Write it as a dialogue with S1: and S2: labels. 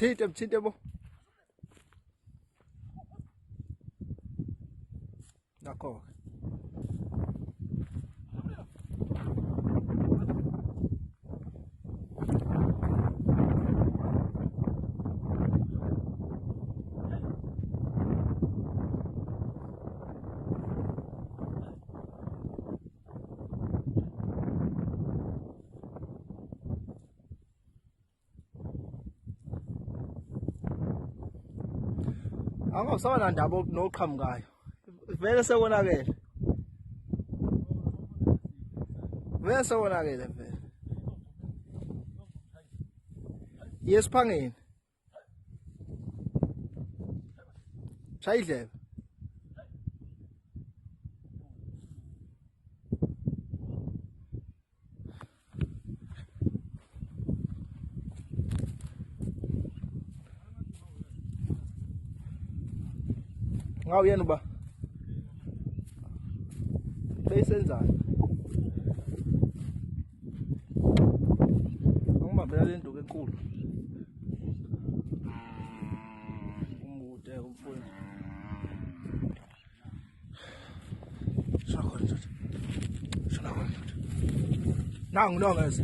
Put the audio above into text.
S1: Mthinte bo. Nakho. Angasana ndaba noqhamukayo. Vele sekonakele. Vele sekonakele vele. Yesiphangeni. Shayidlebe. Ngaw yena ba? Beyisenzana. Ngibambela le nduku enkulu. Umude umfuni. Shona khona ndoda. Nangu nongeze.